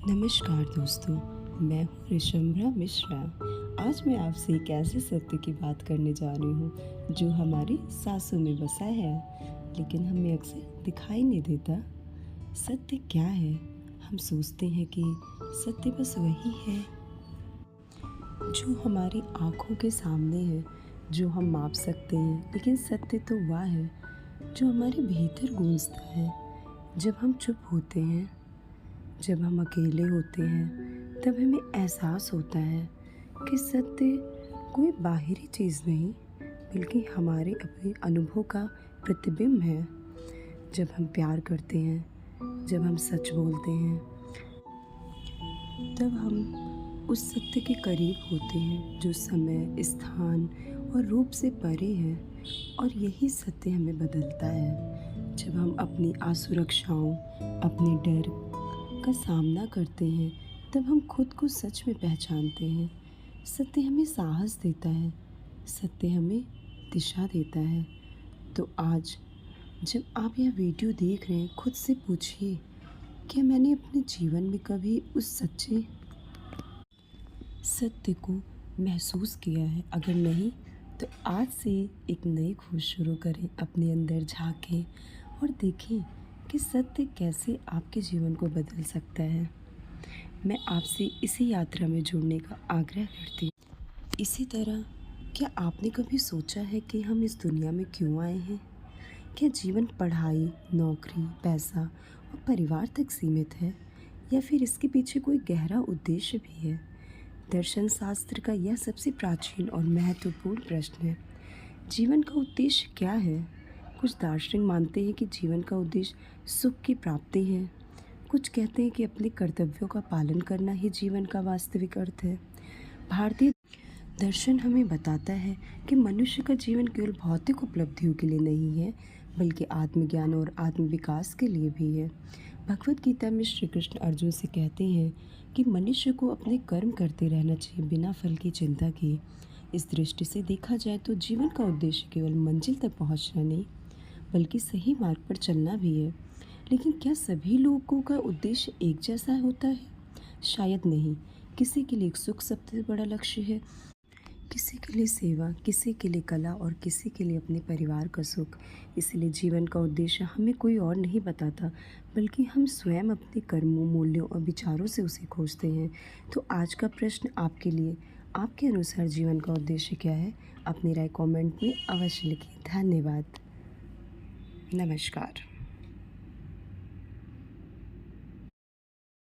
नमस्कार दोस्तों, मैं हूँ ऋषंभरा मिश्रा। आज मैं आपसे एक ऐसे सत्य की बात करने जा रही हूँ जो हमारी सांसों में बसा है, लेकिन हमें अक्सर दिखाई नहीं देता। सत्य क्या है? हम सोचते हैं कि सत्य बस वही है जो हमारी आँखों के सामने है, जो हम माप सकते हैं, लेकिन सत्य तो वह है जो हमारे भीतर गूंजता है। जब हम चुप होते हैं, जब हम अकेले होते हैं, तब हमें एहसास होता है कि सत्य कोई बाहरी चीज़ नहीं, बल्कि हमारे अपने अनुभव का प्रतिबिंब है। जब हम प्यार करते हैं, जब हम सच बोलते हैं, तब हम उस सत्य के करीब होते हैं जो समय, स्थान और रूप से परे है। और यही सत्य हमें बदलता है। जब हम अपनी असुरक्षाओं, अपने डर का सामना करते हैं, तब हम खुद को सच में पहचानते हैं। सत्य हमें साहस देता है, सत्य हमें दिशा देता है। तो आज जब आप यह वीडियो देख रहे हैं, खुद से पूछिए, क्या मैंने अपने जीवन में कभी उस सच्चे सत्य को महसूस किया है? अगर नहीं, तो आज से एक नई खोज शुरू करें, अपने अंदर झांकें और देखें कि सत्य कैसे आपके जीवन को बदल सकता है। मैं आपसे इसी यात्रा में जुड़ने का आग्रह करती हूँ। इसी तरह, क्या आपने कभी सोचा है कि हम इस दुनिया में क्यों आए हैं? क्या जीवन पढ़ाई, नौकरी, पैसा और परिवार तक सीमित है, या फिर इसके पीछे कोई गहरा उद्देश्य भी है? दर्शन शास्त्र का यह सबसे प्राचीन और महत्वपूर्ण प्रश्न है। जीवन का उद्देश्य क्या है? कुछ दार्शनिक मानते हैं कि जीवन का उद्देश्य सुख की प्राप्ति है। कुछ कहते हैं कि अपने कर्तव्यों का पालन करना ही जीवन का वास्तविक अर्थ है। भारतीय दर्शन हमें बताता है कि मनुष्य का जीवन केवल भौतिक उपलब्धियों के लिए नहीं है, बल्कि आत्मज्ञान और आत्मविकास के लिए भी है। भगवत गीता में श्री कृष्ण अर्जुन से कहते हैं कि मनुष्य को अपने कर्म करते रहना चाहिए, बिना फल की चिंता किए। इस दृष्टि से देखा जाए तो जीवन का उद्देश्य केवल मंजिल तक पहुंचना नहीं, बल्कि सही मार्ग पर चलना भी है। लेकिन क्या सभी लोगों का उद्देश्य एक जैसा होता है? शायद नहीं। किसी के लिए सुख सबसे बड़ा लक्ष्य है, किसी के लिए सेवा, किसी के लिए कला और किसी के लिए अपने परिवार का सुख। इसलिए जीवन का उद्देश्य हमें कोई और नहीं बताता, बल्कि हम स्वयं अपने कर्मों, मूल्यों और विचारों से उसे खोजते हैं। तो आज का प्रश्न आपके लिए, आपके अनुसार जीवन का उद्देश्य क्या है? अपनी राय कमेंट में अवश्य लिखिए। धन्यवाद। नमस्कार।